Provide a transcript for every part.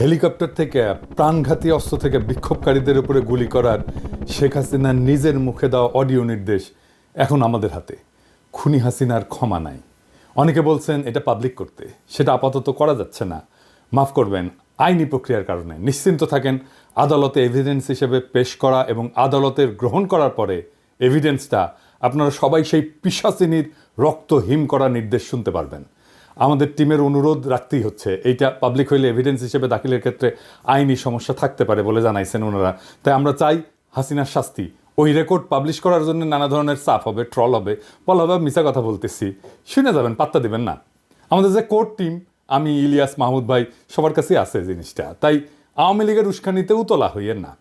Helicopter থেকে প্রাণঘাতী অস্ত্র থেকে বিক্ষোভকারীদের উপরে গুলি করার শেখ হাসিনার নিজের মুখে দেওয়া অডিও নির্দেশ এখন আমাদের হাতে। খুনি হাসিনার ক্ষমা নাই। অনেকে বলছেন এটা পাবলিক করতে, সেটা আপাতত করা যাচ্ছে না। মাফ করবেন, আইনি প্রক্রিয়ার কারণে। নিশ্চিন্ত থাকেন, আদালতে এভিডেন্স হিসেবে পেশ করা এবং আদালতের গ্রহণ করার পরে এভিডেন্সটা আপনারা সবাই সেই পিশাচিনীর রক্ত হিম করা নির্দেশ শুনতে পারবেন। আমাদের টিমের অনুরোধ রাখতেই হচ্ছে, এইটা পাবলিক হইলে এভিডেন্স হিসেবে দাখিলের ক্ষেত্রে আইনি সমস্যা থাকতে পারে বলে জানাইছেন ওনারা। তাই আমরা চাই হাসিনার শাস্তি। ওই রেকর্ড পাবলিশ করার জন্য নানা ধরনের চাপ হবে, ট্রল হবে, বলা হবে মিছা কথা বলতেছি, শুনে যাবেন, পাত্তা দিবেন না। আমাদের যে কোর্ট টিম, আমি, ইলিয়াস, মাহমুদ ভাই, সবার কাছেই আছে জিনিসটা। তাই আওয়ামী লীগের উস্কানিতে উতলা হইয়েন না,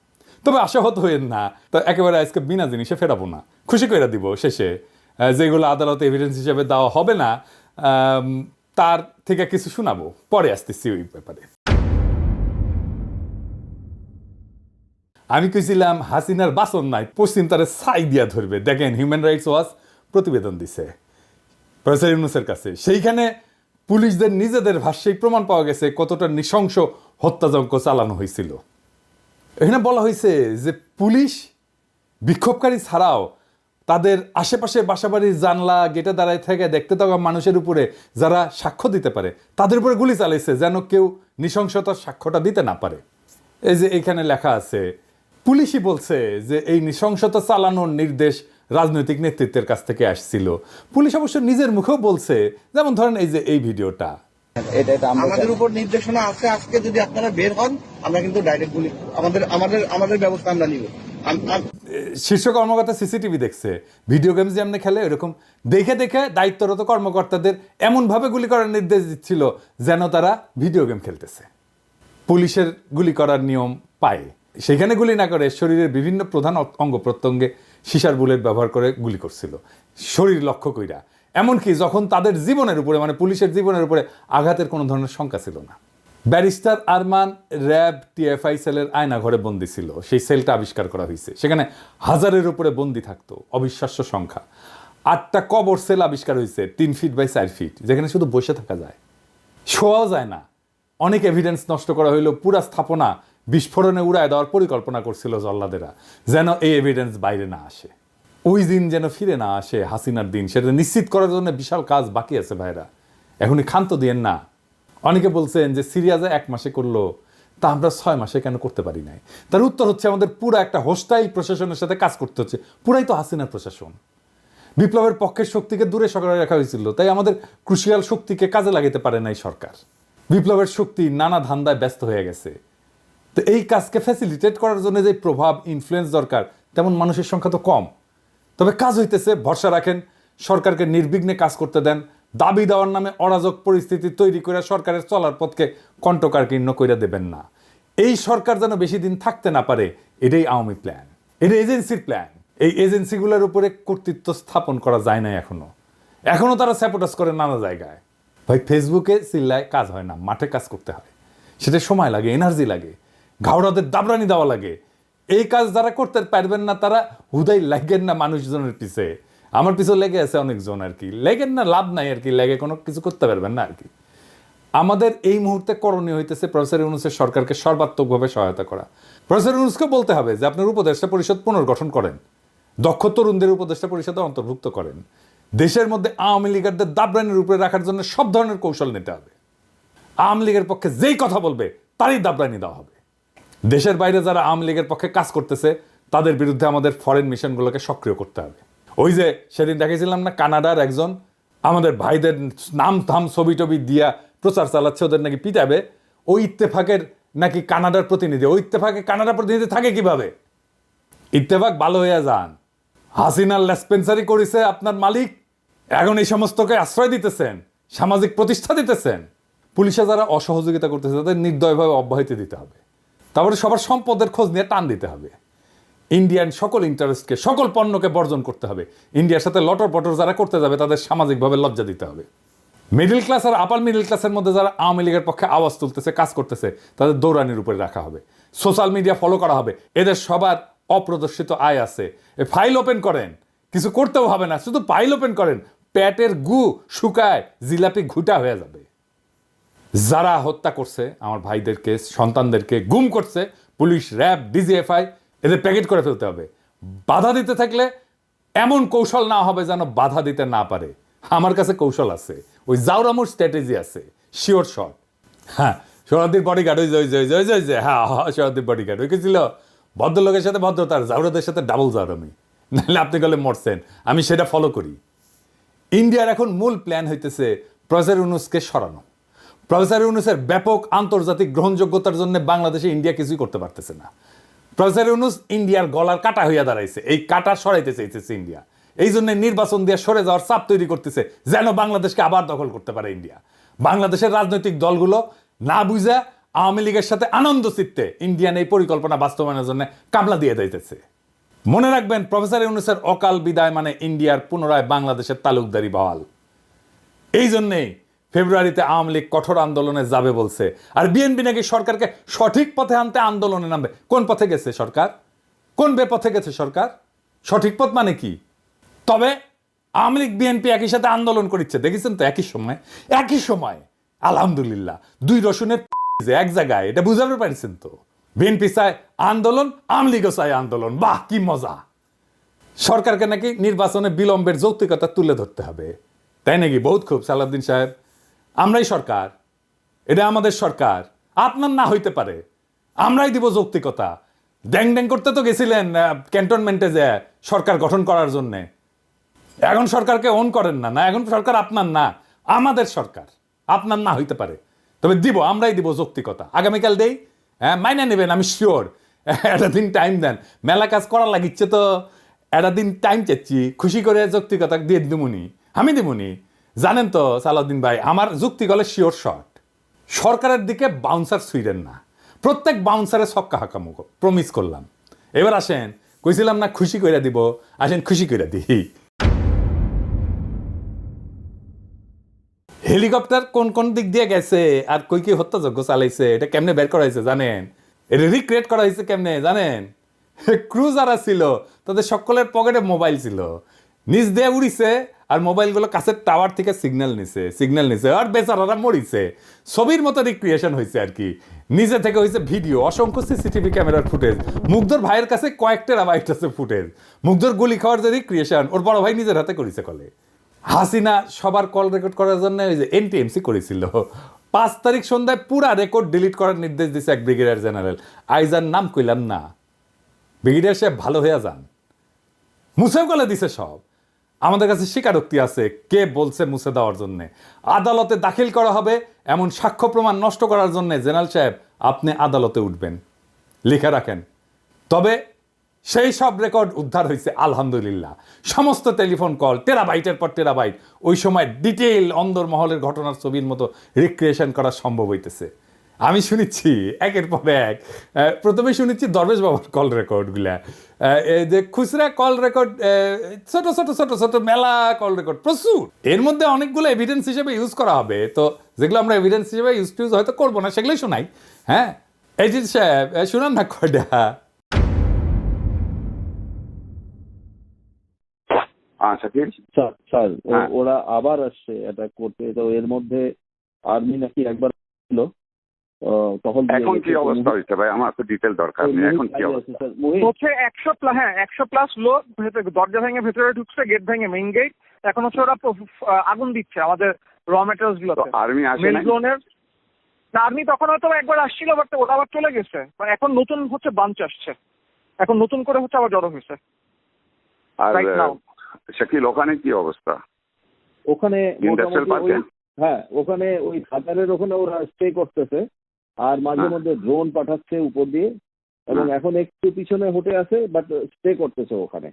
তবে আশাহত হইয়েন না। তো একেবারে আজকে বিনা জিনিসে ফেরাবো না, খুশি করে দিব শেষে। যেগুলো আদালতে এভিডেন্স হিসেবে দেওয়া হবে না, তার থেকে কিছু শোনাবো, পরে আসতেছি ওই ব্যাপারে। আমি কইছিলাম হাসিনার বাসন নাই, পশ্চিম তারে ছাই দিয়া ধরবে। দেখেন, হিউম্যান রাইটস ওয়াচ প্রতিবেদন দিছে প্রফেসর ইউনূসের কাছে। সেইখানে পুলিশদের নিজেদের ভাষ্যেই প্রমাণ পাওয়া গেছে কতটা নৃশংস হত্যাযজ্ঞ চালানো হয়েছিল। এখানে বলা হয়েছে যে পুলিশ বিক্ষোভকারী ছাড়াও তাদের আশেপাশে বাসাবাড়ির জানলা গেটে দাঁড়ায় থেকে দেখতে থাকা মানুষের উপরে যারা সাক্ষ্য দিতে পারে তাদের উপরে গুলি চালাইছে, যেন কেউ নৃশংসতার সাক্ষ্যটা দিতে না পারে। এই যে এখানে লেখা আছে, পুলিশই বলছে যে এই নৃশংসতা চালানোর নির্দেশ রাজনৈতিক নেতৃত্বের কাছ থেকে আসছিল। পুলিশ অবশ্য নিজের মুখেও বলছে, যেমন ধরেন এই যে এই ভিডিওটা, আমাদের উপর নির্দেশনা আছে, আজকে যদি আপনারা বের হন আমরা কিন্তু ডাইরেক্ট গুলি, আমাদের ব্যবস্থা আমরা নিব। শীর্ষ কর্মকর্তা সিসিটিভি দেখছে, ভিডিও গেমস যেমন খেলে এরকম দেখে দেখে দায়িত্বরত কর্মকর্তাদের এমনভাবে গুলি করার নির্দেশ দিচ্ছিল যেন তারা ভিডিও গেম খেলতেছে। পুলিশের গুলি করার নিয়ম পায়, সেখানে গুলি না করে শরীরের বিভিন্ন প্রধান অঙ্গ প্রত্যঙ্গে সিসার বুলেট ব্যবহার করে গুলি করছিল, শরীর লক্ষ্য কইরা। এমনকি যখন তাদের জীবনের উপরে, মানে পুলিশের জীবনের উপরে আঘাতের কোনো ধরনের শঙ্কা ছিল না। ব্যারিস্টার আরমান র্যাব টিএফআই সেলের আয়না ঘরে বন্দি ছিল, সেই সেলটা আবিষ্কার করা হয়েছে। সেখানে 1000-এর উপরে বন্দি থাকতো, অবিশ্বাস্য সংখ্যা। 8টা কবর সেল আবিষ্কার হয়েছে, 3 ফিট বাই 4 ফিট, যেখানে শুধু বসে থাকা যায়, শোয়াও যায় না। অনেক এভিডেন্স নষ্ট করা হইল। পুরা স্থাপনা বিস্ফোরণে উড়ায় দেওয়ার পরিকল্পনা করছিল জল্লাদেরা, যেন এই এভিডেন্স বাইরে না আসে। ওই দিন যেন ফিরে না আসে, হাসিনার দিন, সেটা নিশ্চিত করার জন্য বিশাল কাজ বাকি আছে ভাইরা। এখনই ক্ষান্ত দিয়েন না। অনেকে বলছেন যে সিরিয়াজে 1 মাসে করলো, তা আমরা 6 মাসে কেন করতে পারি নাই? তার উত্তর হচ্ছে, আমাদের পুরো একটা হোস্টাইল প্রশাসনের সাথে কাজ করতে হচ্ছে। পুরাই তো হাসিনার প্রশাসন। বিপ্লবের পক্ষের শক্তিকে দূরে সরাই রাখা হয়েছিল, তাই আমাদের ক্রুশিয়াল শক্তিকে কাজে লাগাতে পারে নাই সরকার। বিপ্লবের শক্তি নানা ধান্দায় ব্যস্ত হয়ে গেছে। তো এই কাজকে ফ্যাসিলিটেট করার জন্য যে প্রভাব, ইনফ্লুয়েন্স দরকার, তেমন মানুষের সংখ্যা তো কম। তবে কাজ হইতেছে, ভরসা রাখেন। সরকারকে নির্বিঘ্নে কাজ করতে দেন। দাবি দেওয়ার নামে অরাজক পরিস্থিতি তৈরি করে সরকারের চলার পথকে কণ্টকাকীর্ণ করে দেবেন না। এই সরকার যেন বেশি দিন থাকতে না পারে, এটাই আওয়ামী প্ল্যান, এটা এজেন্সির প্ল্যান। এই এজেন্সিগুলোর উপরে কর্তৃত্ব স্থাপন করা যায় না এখনো তারা স্যাপোটাস করে নানা জায়গায়। ভাই, ফেসবুকে চিল্লায় কাজ হয় না, মাঠে কাজ করতে হয়। সেটা সময় লাগে, এনার্জি লাগে, ঘাওড়াদের দাবরানি দেওয়া লাগে। এই কাজ যারা করতে পারবেন না তারা হুদাই লাগেন না মানুষজনের পিছে। আমার পিছনে লেগে আছে অনেকজন, আর কি লেগেন না, লাভ নাই আর কি, লেগে কোনো কিছু করতে পারবেন না আর কি। আমাদের এই মুহূর্তে করণীয় হইতেছে প্রফেসর ইউনূসের সরকারকে সর্বাত্মকভাবে সহায়তা করা। প্রফেসর ইউনূসকে বলতে হবে যে আপনার উপদেষ্টা পরিষদ পুনর্গঠন করেন, দক্ষ তরুণদের উপদেষ্টা পরিষদে অন্তর্ভুক্ত করেন। দেশের মধ্যে আওয়ামী লীগারদের দাবরানির উপরে রাখার জন্য সব ধরনের কৌশল নিতে হবে। আওয়ামী লীগের পক্ষে যেই কথা বলবে তারই দাবরানি দেওয়া হবে। দেশের বাইরে যারা আওয়ামী লীগের পক্ষে কাজ করতেছে তাদের বিরুদ্ধে আমাদের ফরেন মিশনগুলোকে সক্রিয় করতে হবে। ওই যে সেদিন দেখেছিলাম না, কানাডার একজন আমাদের ভাইদের নাম থাম ছবি টবি দিয়া প্রচার চালাচ্ছে, ওদের নাকি পিটাবে। ওই ইত্তেফাকের নাকি কানাডার প্রতিনিধি। ওই ইত্তেফাকে কানাডার প্রতিনিধি থাকে কিভাবে? ইত্তেফাক ভালো হয়ে যান। হাসিনার লেসপেন্সারি করেছে আপনার মালিক, এখন এই সমস্তকে আশ্রয় দিতেছেন, সামাজিক প্রতিষ্ঠা দিতেছেন। পুলিশে যারা অসহযোগিতা করতেছে তাদের নির্দয়ভাবে অব্যাহতি দিতে হবে। তারপরে সবার সম্পদের খোঁজ নিয়ে টান দিতে হবে। ইন্ডিয়ান সকল ইন্টারেস্টকে, সকল পণ্যকে বর্জন করতে হবে। ইন্ডিয়ার সাথে লটর পটর যারা করতে যাবে তাদের সামাজিকভাবে লজ্জা দিতে হবে। মিডল ক্লাস আর আপার মিডল ক্লাসের মধ্যে যারা আওয়ামী লীগের পক্ষে আওয়াজ তুলতেছে, কাজ করতেছে, তাদের দৌড়ানির উপরে রাখা হবে। সোশ্যাল মিডিয়া ফলো করা হবে। এদের সবার অপ্রদর্শিত আয় আছে, ফাইল ওপেন করেন, কিছু করতেও হবে না, শুধু ফাইল ওপেন করেন, পেটের গু শুকায় জিলাপি ঘুটা হয়ে যাবে। যারা হত্যা করছে আমার ভাইদেরকে, সন্তানদেরকে গুম করছে, পুলিশ, র্যাব, ডিজিএফআই, এদের প্যাকেট করে ফেলতে হবে। বাধা দিতে থাকলে এমন কৌশল না হবে যেন বাধা দিতে না পারে। আমার কাছে কৌশল আছে, ওই জাউরামুর স্ট্র্যাটেজি আছে, শিওর শট। হ্যাঁ, সোহরাদ্দির বডিগার্ড, ওই যে হ্যাঁ, সোহরাদ্দির বডিগার্ড ওই কি ছিল, ভদ্রলোকের সাথে ভদ্রতার, জাউরাদের সাথে ডাবল জাউরামি। নাহলে আপনি গেলে মরছেন, আমি সেটা ফলো করি। ইন্ডিয়ার এখন মূল প্ল্যান হইতেছে প্রফেসর ইউনূসকে সরানো। প্রফেসর ইউনূসের ব্যাপক আন্তর্জাতিক গ্রহণযোগ্যতার জন্য বাংলাদেশে ইন্ডিয়া কিছুই করতে পারতেছে না। প্রফেসর ইউনূস ইন্ডিয়ার গলার কাটা হইয়া দাঁড়াইছে, এই কাটা সরাইতে চাইতেছে ইন্ডিয়া। এই জন্য নির্বাচন দিয়ে সরে যাওয়ার চাপ তৈরি করতেছে যেন বাংলাদেশকে আবার দখল করতে পারে ইন্ডিয়া। বাংলাদেশের রাজনৈতিক দলগুলো না বুঝে আওয়ামী লীগের সাথে আনন্দ চিত্তে ইন্ডিয়ান এই পরিকল্পনা বাস্তবায়নের জন্য কামলা দিয়ে দিতেছে। মনে রাখবেন, প্রফেসর ইউনূসের অকাল বিদায় মানে ইন্ডিয়ার পুনরায় বাংলাদেশের তালুকদারি বহাল। এই জন্যেই ফেব্রুয়ারিতে আওয়ামী লীগ কঠোর আন্দোলনে যাবে বলছে। আর বিএনপি নাকি সরকারকে সঠিক পথে আনতে আন্দোলনে নামবে। কোন পথে গেছে সরকার? কোন বেপথে গেছে সরকার? সঠিক পথ মানে কি? তবে আওয়ামী লীগ বিএনপি একই সাথে আন্দোলন করছে, দেখেছেন তো? একই সময় আলহামদুলিল্লাহ, দুই রসুনের এক জায়গায়, এটা বুঝাতে পারছেন তো? বিএনপি চায় আন্দোলন, আওয়ামী লীগও চায় আন্দোলন। বাহ, কি মজা! সরকারকে নাকি নির্বাচনে বিলম্বের যৌক্তিকতা তুলে ধরতে হবে, তাই নাকি? বহুত খুব সালাউদ্দিন সাহেব, আমরাই সরকার, এটা আমাদের সরকার, আপনার না হইতে পারে, আমরাই দিব যৌক্তিকতা। ড্যাং ড্যাং করতে তো গেছিলেন ক্যান্টনমেন্টে যে সরকার গঠন করার জন্যে। এখন সরকারকে অন করেন না, এখন সরকার আপনার না, আমাদের সরকার। আপনার না হইতে পারে, তবে দিব, আমরাই দিব যৌক্তিকতা। আগামীকাল দেই, হ্যাঁ, মাইনে নেবেন, আমি শিওর। একটা দিন টাইম দেন, মেলা কাজ করার লাগিচ্ছে তো, একটা দিন টাইম চাচ্ছি, খুশি করে যৌক্তিকতা দিয়ে দিমুনি, আমি দিমুনি। জানেন তো সালাউদ্দিন ভাই, আমার যুক্তি গলে শিওর শট। সরকারের দিকে বাউন্সার ছুঁড়েন না, প্রত্যেক বাউন্সারে ছক্কা হাঁকামো প্রমিস করলাম। এবার আসেন, কইছিলাম না খুশি কইরা দিব, আসেন খুশি কইরা দিই। হেলিকপ্টার কোন কোন দিক দিয়ে গেছে আর কই কি হত্যাযজ্ঞ চালাইছে, এটা কেমনে বের করা হয়েছে জানেন? এটা রিক্রিয়েট করা হয়েছে কেমনে জানেন? ক্রু যারা ছিল তাদের সকলের পকেটে মোবাইল ছিল, নিচ দিয়ে উড়িছে, আর মোবাইলগুলো কাছের টাওয়ার থেকে সিগন্যাল নিছে, আর বেচারারা মরিছে। ছবির মতো রিক্রিয়েশন হয়েছে আর কি। নিজে থেকে হয়েছে ভিডিও, অসংখ্য সিসিটিভি ক্যামেরার ফুটেজ। মুগ্ধর ভাইয়ের কাছে কয়েকটা রাবাইট আছে ফুটেজ। মুগ্ধর গুলি খাওয়ার যে রিক্রিয়েশন ওর বড় ভাই নিজের হাতে করেছে কলে। হাসিনা সবার কল রেকর্ড করার জন্য ওই যে এনটিএমসি করেছিল। 5 তারিখ সন্ধ্যায় পুরা রেকর্ড ডিলিট করার নির্দেশ দিছে এক ব্রিগেডিয়ার জেনারেল। আইজার নাম কইলাম না, ব্রিগেডিয়ার সাহেব ভালো হয়ে যান। মুছেও গলে দিছে সব। আমাদের কাছে স্বীকারোক্তি আছে কে বলছে মুছে দেওয়ার জন্য। আদালতে দাখিল করা হবে এমন সাক্ষ্য প্রমাণ নষ্ট করার জন্য জেনারেল সাহেব আপনি আদালতে উঠবেন, লিখে রাখেন। তবে সেই সব রেকর্ড উদ্ধার হয়েছে আলহামদুলিল্লাহ। সমস্ত টেলিফোন কল, টেরাবাইটের পর টেরাবাইট, ওই সময় ডিটেইল অন্দরমহলের ঘটনার ছবির মতো রিক্রিয়েশন করা সম্ভব হইতেছে। আমি শুনেছি একের পর এক। প্রথমে শুনেছি দরবেশ বাবার কল রেকর্ডগুলা, যে খুচরা কল রেকর্ড, ছোট ছোট ছোট ছোট মেলা কল রেকর্ড প্রচুর। এর মধ্যে অনেকগুলো এভিডেন্স হিসেবে ইউজ করা হবে, তো যেগুলো আমরা এভিডেন্স হিসেবে ইউজ হয়তো করবো না, সেগুলোই শোনাই। হ্যাঁ, এই যে সাহেব শুনান না কয়টা। শাকিল স্যার হ্যাঁ। ওরা আবার আসছে অ্যাটাক করতে, তো এর মধ্যে আর্মি নাকি একবার ছিল তখন এখন কি অবস্থা হয়েছে ভাই? আমার তো ডিটেল দরকার নেই, এখন কি অবস্থা হচ্ছে 100+ লোক দরজা ভেঙে ভেতরে ঢুকছে, গেট ভেঙে মেইন গেট। এখন হচ্ছে ওরা আগুন দিচ্ছে আমাদের র মেটেরিয়ালস গুলোতে। আর্মি আসে মেল নাই? জোনের আর্মি তখন হয়তো একবার আসছিল, বাট ওরা আবার চলে গেছে। এখন নতুন হচ্ছে বাঞ্চ আসছে, এখন নতুন করে হচ্ছে আবার জড়ো হয়েছে আর right now। শাকিল ওখানে কি অবস্থা? ওখানে ইন্ডাস্ট্রিয়াল পার্কে? হ্যাঁ, ওখানে ওই খাতারের ওখানে ওরা স্টে করতেছে, আর মাঝে মধ্যে ড্রোন পাঠাচ্ছে উপর দিয়ে, এবং এখন একটু পিছনে হটে আছে, বাট স্টে করতেছে ওখানে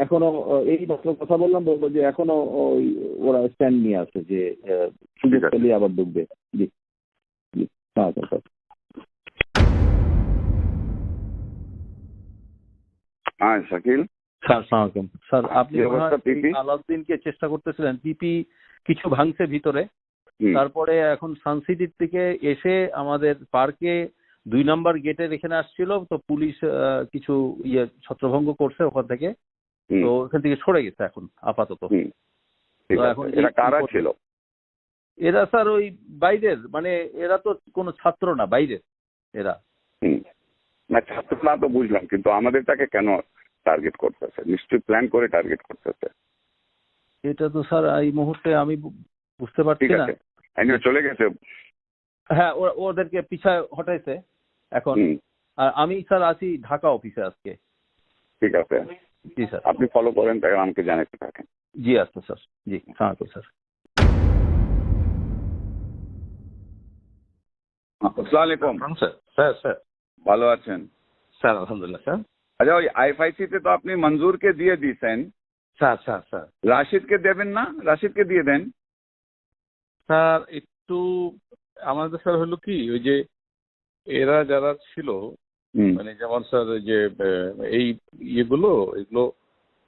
এখনো। এই মাত্র কথা বলবো যে এখনো ওই ওরা স্ট্যান্ড নিয়ে আছে যে সুযোগ পেলে আবার ঢুকবে। জি জি, হ্যাঁ স্যার। হ্যাঁ শাকিল স্যার সালামালাইকুম স্যার, আপনি কি অবস্থা পিপি? আলাউদ্দিনকে চেষ্টা করতেছিলেন, পিপি কিছু ভাঙছে ভিতরে। তারপরে এখন সানসিটির থেকে এসে আমাদের পার্কে 2 নম্বর গেটের এখানে আসছিল, তো পুলিশ কিছু ছত্রভঙ্গ করছে ওখান থেকে, তো ওখান থেকে সরে গেছে এখন আপাতত। ঠিক তো আছে, এখন এরা কারা ছিল? এরা স্যার ওই বাইরের, মানে এরা তো কোনো ছাত্র না, বাইরের এরা। হুম। না ছাত্র না তো বুঝলাম, কিন্তু আমাদেরটাকে কেন টার্গেট করতেছে? নিশ্চয়ই প্ল্যান করে টার্গেট করতেছে। এটা তো স্যার এই মুহূর্তে আমি বুঝতে পারছি ঠিক না। আছে, এনিও চলে গেছে। হ্যাঁ, ওদেরকে পিছায় হটাইছে এখন। হুম, আর আমি স্যার আছি ঢাকা অফিসে আজকে। ঠিক আছে, জি স্যার। আপনি ফলো করেন, তাই আমাকে জানাতে থাকেন। জি আচ্ছা স্যার, জি সালামালাইকুম স্যার। আসসালামু আলাইকুম স্যার। স্যার স্যার ভালো আছেন? স্যার আলহামদুলিল্লাহ স্যার। আচ্ছা, ওই আইএফআইসি তে তো আপনি মঞ্জুরকে দিয়ে দিয়েছেন, স্যার স্যার স্যার রাশিদকে দেবেন না? রাশিদকে দিয়ে দেন। স্যার একটু আমাদের স্যার হলো কি, ওই যে এরা যারা ছিল, হুম, মানে যেমন স্যার ওই যে এই এগুলো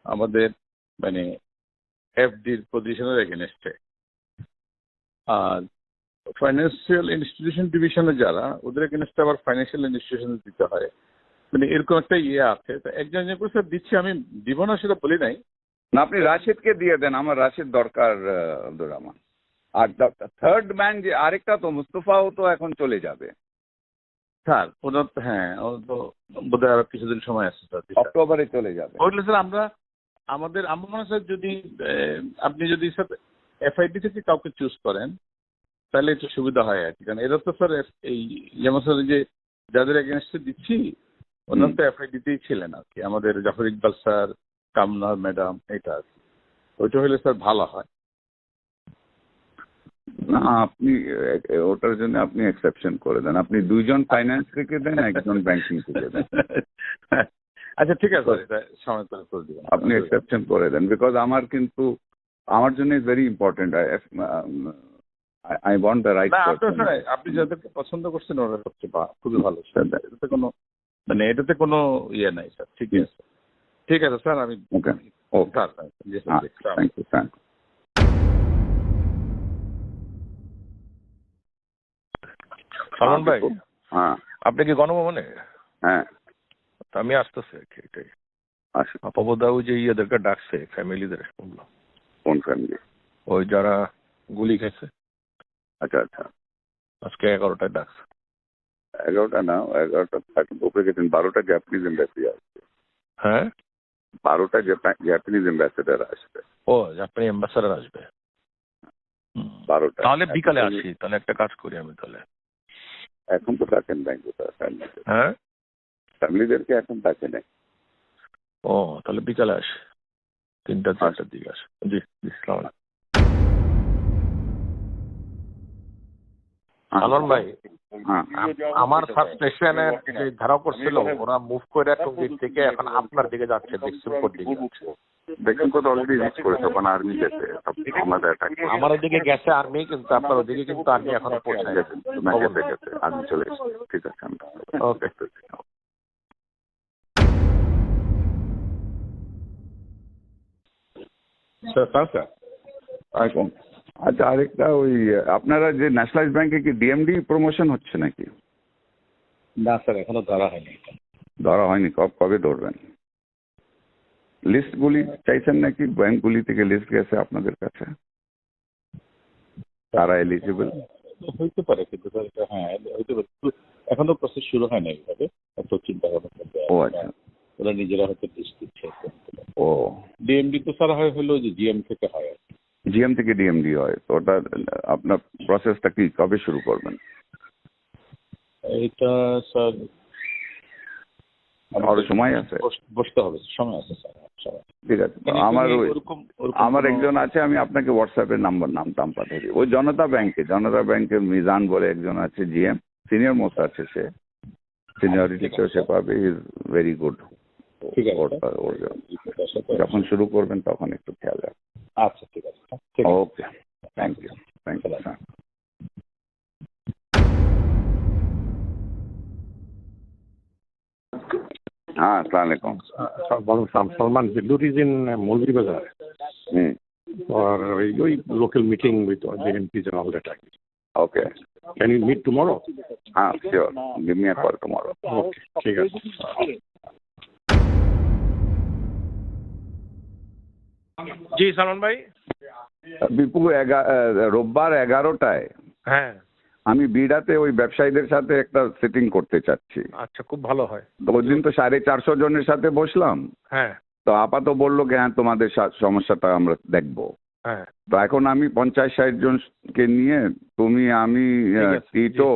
আমাদের মানে এফডির পজিশনের এগেনস্টে। আর ফাইন্যান্সিয়াল ইনস্টিটিউশন ডিভিশনে যারা, ওদের এগেনস্টে আবার ফাইন্যান্সিয়াল ইনস্টিটিউশন দিতে হয়, মানে এরকম একটা আছে। তো একজন একজন করে স্যার দিচ্ছি, আমি দিব না সেটা বলি নাই। না আপনি রাশিদকে দিয়ে দেন, আমার রাশিদ দরকার আব্দুর রহমান। আর থার্ড ম্যান যে আরেকটা তো মুস্তফাও তো এখন চলে যাবে স্যার ওনার তো, হ্যাঁ ওর তো বোধহয় আরো কিছুদিন সময় আছে স্যার। অক্টোবরে চলে যাবে। ওইগুলো স্যার আমরা আমার মনে হয় স্যার, যদি আপনি যদি স্যার এফআইডি থেকে কাউকে চুজ করেন তাহলে একটু সুবিধা হয় আর কি। কারণ এরা তো স্যার এই যেমন স্যার যে যাদের এগেনস্টে দিচ্ছি ওনার তো এফআইডিতেই ছিলেন আর কি, আমাদের জাফর ইকবাল স্যার, কামনা ম্যাডাম, এটা আর কি। ওইটা হলে স্যার ভালো হয়। না আপনি ওটার জন্য আপনি এক্সেপশন করে দেন, আপনি দুইজন ফাইন্যান্স থেকে দেন, একজন ব্যাংকিং থেকে দেন। আচ্ছা ঠিক আছে স্যার, এটা সময় করে দিবেন আপনি এক্সেপশন করে দেন, বিকজ আমার কিন্তু আমার জন্য is very important. I want the right না, আপনার পারসন। স্যার আপনি যাদেরকে পছন্দ করছেন ওরা সবচেয়ে খুবই ভালো স্যার। এটাতে কোনো মানে এটাতে কোনো ইয়ে নাই স্যার। ঠিক আছে, ঠিক আছে স্যার, আমি ওকে ওকে, স্যার জি sir, thank you thank you. Salman ভাই, হ্যাঁ আপনি কি গণভবনে? হ্যাঁ তো আমি আসতেছি আর কি, এটাই। আসুন। আপাবদাও যে ইয়েদেরকে ডাকছে, ফ্যামিলিদের শুনলাম, কোন ফ্যামিলি? ওই যারা গুলি খেয়েছে, আচ্ছা আচ্ছা, আজকে 11টায় ডাকছে। 11টা না, 11টা উপরে গেছেন, 12টা জাপানিজ এম্বাসি আসবে। হ্যাঁ, 12টা জাপানিজ অ্যাম্বাসেডার আসবে। ও জাপানি অ্যাম্বাসাডার আসবে। 12টা। তাহলে বিকালে আসি, তাহলে একটা কাজ করি আমি তাহলে। এখন তো ডাকেন নাই কোথাও হ্যাঁ, ফ্যামিলিদেরকে, এখন ডাকে নাই। ও তাহলে বিকালে আসি, 3টা-4টার দিকে আসি। জি জি, সালাম আলাইকুম। সালমান ভাই, হ্যাঁ আমার সাবস্টেশনের যে ধারা করছিল ওরা মুভ করে কোন দিক থেকে এখন আপনার দিকে যাচ্ছে, দেখসুরপুর দিকে যাচ্ছে। দেখুন তো অলরেডি রিচ করেছে, ওখানে আর্মি গেছে, আমাদের অ্যাটাক আমার ওদিকে গেছে আর্মি, কিন্তু আপনার ওদিকে কিন্তু আর্মি এখনো পৌঁছায় গেছে, গেছে আর্মি চলে এসেছে। ঠিক আছে, আমরা ওকে। আচ্ছা, আরেকটা ওই আপনারা যে ন্যাশনালাইজ ব্যাংকে কি ডিএমডি প্রমোশন হচ্ছে নাকি? না স্যার, এখনো ধরা হয়নি। ধরা হয়নি, কবে ধরবেন? লিস্টগুলি চাইছেন নাকি? ব্যাংকগুলি থেকে লিস্ট গেছে আপনাদের কাছে, তারা এলিজিবল? হইতে পারে, কিন্তু স্যার এটা হ্যাঁ হইতে পারে, এখনো প্রসেস শুরু হয় না এইভাবে, এত চিন্তা ভাবনা করতে। ও আচ্ছা, ওরা নিজেরা হয়তো লিস্ট দিচ্ছে। ও ডিএমডি তো স্যার হলো যে জিএম থেকে হয়। জিএম থেকে ডিএমডি হয়, তো ওটা আপনার প্রসেসটা কি কবে শুরু করবেন? এটা স্যার আরো সময় আছে, বসতে হবে, সময় আছে স্যার, সময়। ঠিক আছে। তো আমার একজন আছে, আমি আপনাকে হোয়াটসঅ্যাপে নাম টাম পাঠিয়ে দিই। ওই জনতা ব্যাংকের মিজান বলে একজন আছে, জিএম সিনিয়র মোস্ট আছে, সে সিনিয়রিটিতেও সে পাবে, ইজ ভেরি গুড। ঠিক আছে, যখন শুরু করবেন তখন একটু খেয়াল রাখবেন। আচ্ছা ঠিক আছে, ওকে, থ্যাংক ইউ। हाँ अस्सलाम वालेकुम। Salman, Biddur is in Molvi Bazaar for a local meeting with the MPs and all that. Okay. Can you meet tomorrow? हाँ sure. Give me a call tomorrow. Okay, ठीक है। जी सलमान भाई। বিপু রোববার 11টায় হ্যাঁ, আমি বিড়াতে ওই ব্যবসায়ীদের সাথে একটা সেটিং করতে চাচ্ছি। আচ্ছা, খুব ভালো হয়। তো ওই দিন তো 450 জনের সাথে বসলাম, হ্যাঁ, তো আপাত বললো কি হ্যাঁ তোমাদের সমস্যাটা আমরা দেখবো। হ্যাঁ, তো এখন আমি 50-60 জনকে নিয়ে, তুমি, আমি, ঠিক আছে, টিটো,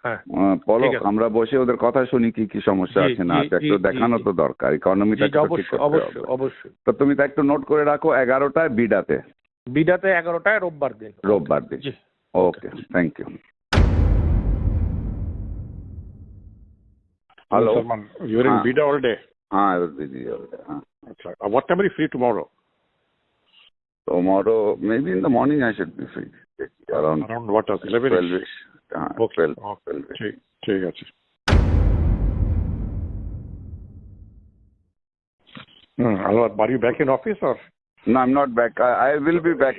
হ্যাঁ, পলক, ঠিক আছে। আমরা বসে ওদের কথা শুনি কি কি সমস্যা জি, আছে না জি, আছে, একটু জি, দেখানো জি, তো দরকার, ইকোনমিটা জি, একটু ঠিক অবশ্যই করতে অবশ্যই হবে। অবশ্যই। তো তুমি তা একটু নোট করে রাখো, 11টায় বিডাতে, বিডাতে 11টায় রোববার দিন। রোববার দিন। জি, okay, thank you. Hello. Salman, you're in हाँ. Bida all day. हाँ, I was busy all day. हाँ. Achha. What time are you free tomorrow? Tomorrow, maybe in the morning I should be free. Around what hours? 11? 12ish. Okay. 12ish. ঠিক আছে। Hello, are you back in office or? No, I'm not back. I will be back.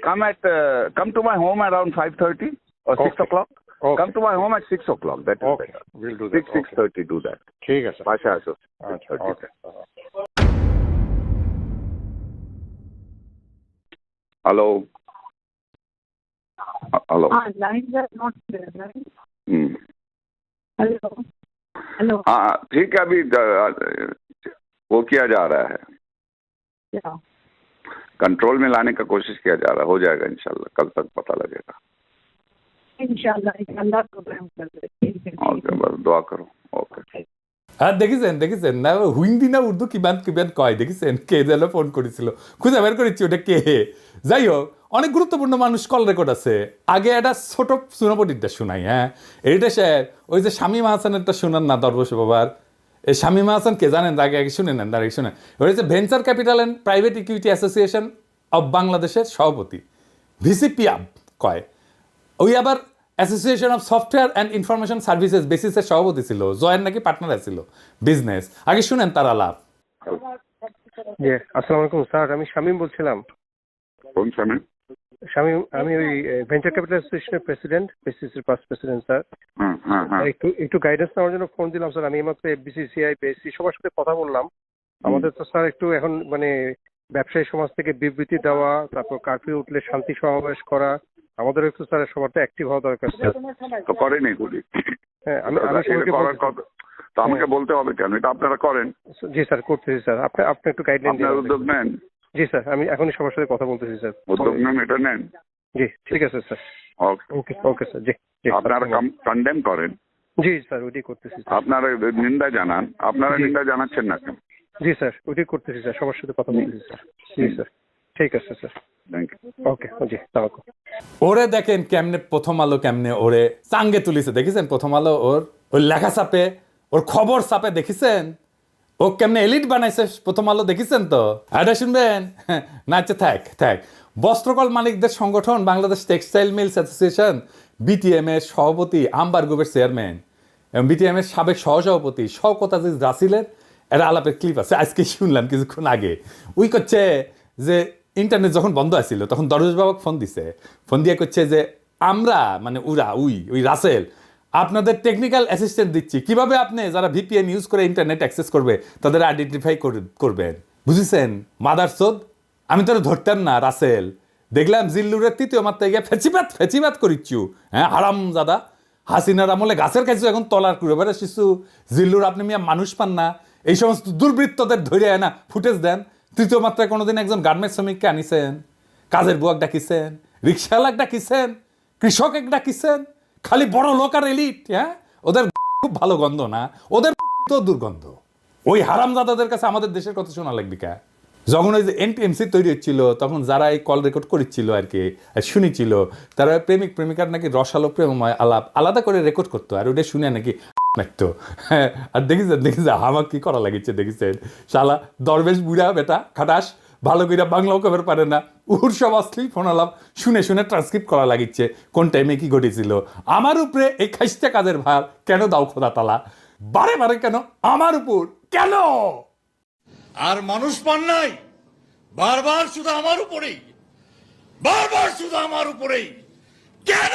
Come to my home around 5:30 or 6 Okay. o'clock. Okay. Come to my home at 6 o'clock. That is Okay, better. we'll do that. 6:30 do that. ঠিক আছে। Pasha আসো। আচ্ছা, 6:30. okay. Hello. Hello. Lines are not clear, right? Hello. हाँ, ठीक है, अभी वो किया जा रहा है, Yeah. कंट्रोल में लाने का कोशिश किया जा रहा है, हो जाएगा इंशाल्लाह, कल तक पता लगेगा। इंशाल्लाह प्रोग्राम कर देते हैं। ओके, बस दुआ करो। ओके। হ্যাঁ, দেখেছেন না, হিন্দি না উর্দু কিবান কয়, দেখেছেন কে যেন ফোন করেছিল, খুঁজে বের করেছি ওটা কে। যাই হোক, অনেক গুরুত্বপূর্ণ মানুষ কল রেকর্ড আছে। আগে একটা ছোট সুনাপটিটা শোনাই। হ্যাঁ, এইটা স্যার ওই যে শামীম হাসানেরটা শোনান না, দরবশ বাবার। এই শামীম হাসান কে জানেন? আগে আগে শুনে নেন, আগে শুনে। ওই হচ্ছে venture capital and private equity association of বাংলাদেশের সভাপতি, ভিসিপিআব কয়। ওই আবার association of software and information services বেসিসের সভাপতি ছিল, জয়ের নাকি পার্টনার ছিল বিজনেস। আগে শুনেন তার আলাপ। আসসালামু আলাইকুম স্যার, আমি শামীম বলছিলাম। কোন শামীম? শামীম, আমি ওই ভেঞ্চার ক্যাপিটাল অ্যাসোসিয়েশনের প্রেসিডেন্ট, বেসিসের পাস্ট প্রেসিডেন্ট স্যার। হ্যাঁ। একটু গাইডেন্স নেওয়ার জন্য ফোন দিলাম স্যার। আমি এইমাত্র এফবিসিসিআই, বেসি সবার সাথে কথা বললাম। আমাদের তো স্যার একটু এখন মানে ব্যবসায়ী সমাজ থেকে বিবৃতি দেওয়া, তারপর কারফিউ উঠলে শান্তি সমাবেশ করা, আমাদের একটু স্যার সবার তো অ্যাক্টিভ হওয়া দরকার স্যার। তো করেন এগুলি? হ্যাঁ, আমি সবাইকে তো আমাকে বলতে হবে কেন? এটা আপনারা করেন। জি স্যার, করতেছি স্যার। আপনি একটু গাইডলাইন আপনার উদ্যোগ নেন। জি স্যার, আমি এখনই সবার সাথে কথা বলতেছি স্যার। উদ্যোগ নেন, এটা নেন। জি ঠিক আছে স্যার। ওকে ওকে স্যার। জি জি, আপনারা কন্ডেম করেন। জি স্যার, ওইটাই করতেছি। আপনারা নিন্দা জানান। আপনারা নিন্দা জানাচ্ছেন না কেন? জি স্যার, ওইটাই করতেছি স্যার, সবার সাথে কথা বলতেছি স্যার। জি স্যার, ঠিক আছে স্যার। Thank you. ওকে, জি সালাম। ওরে দেখেন কেমনে প্রথম আলো কেমনে ওরে চাঙ্গে তুলিছে, দেখেছেন? প্রথম আলো ওর লেখা চাপে, ওর খবর চাপে, দেখেছেন? ও কেমনে এলিট বানাইছে প্রথম আলো, দেখেছেন তো? এটা শুনবেন না? আচ্ছা, থাক। বস্ত্রকল মালিকদের সংগঠন Bangladesh textile mills association, BTM এর সভাপতি, আম্বার গ্রুপের চেয়ারম্যান এবং বিটিএম এর সাবেক সহসভাপতি শওকত আজিজ রাসিলের একটা আলাপের ক্লিপ আছে, আজকে শুনলাম কিছুক্ষণ আগে। উই করছে যে ইন্টারনেট যখন বন্ধ আছিল তখন দরজ বাবাকে ফোন দিয়ে করছে যে আমরা মানে ওই রাসেল আপনাদের টেকনিক্যাল অ্যাসিস্ট্যান্ট দিচ্ছি, কিভাবে আপনি যারা ভিপিএন ইউজ করে ইন্টারনেট অ্যাক্সেস করবে তাদের আইডেন্টিফাই করবেন। বুঝেছেন মাদারচোদ? আমি তোরা ধরতাম না রাসেল, দেখলাম জিল্লুরের তৃতীয় মাত্রায় গিয়ে ফেচিবাত করিচ্ছু। হ্যাঁ, হারাম জাদা। হাসিনার আমলে গাছের কাছে এখন তলার করে বেড়ে শিশু জিল্লুর, আপনি মিয়া মানুষ পান না? এই সমস্ত দুর্বৃত্তদের ধরে না ফুটেজ দেন। তৃতীয় মাত্রায় কোনোদিন একজন গার্মেন্টস শ্রমিককে আনিছেন? কাজের বুয়াক ডাকিছেন? রিক্সাওয়ালাক ডাকিছেন? কৃষক এক ডাকিছেন? খালি বড় লোক আর এলিট। হ্যাঁ, ওদের খুব ভালো গন্ধ না, ওদের তো দুর্গন্ধ। ওই হারামজাদাদের কাছে আমাদের দেশের কথা শোনা লাগবে কা? যখন ওই যে এনটিএমসি তৈরি হচ্ছিল তখন যারা এই কল রেকর্ড করেছিল আর কি, শুনেছিল, তারা প্রেমিক প্রেমিকার নাকি রসালো প্রেমময় আলাপ আলাদা করে রেকর্ড করতো, আর ওটা শুনে নাকি মারতো। হ্যাঁ, আর দেখেছেন আমার কি করা লাগিছে, দেখেছেন? শালা দরবেশ বুড়া বেটা খাটাস, ভালো করে বাংলাও কবের পারে না, উর সব অশ্লীল ফোন আলাপ শুনে ট্রান্সক্রিপ্ট করা লাগিচ্ছে কোন টাইমে কি ঘটেছিল। আমার উপরে এই খাইস্টা কাজের ভার কেন দাও খোদা তালা? বারে কেন আমার উপর কেন? আর মানুষ পান নাই, বারবার শুধু আমার উপরেই কেন?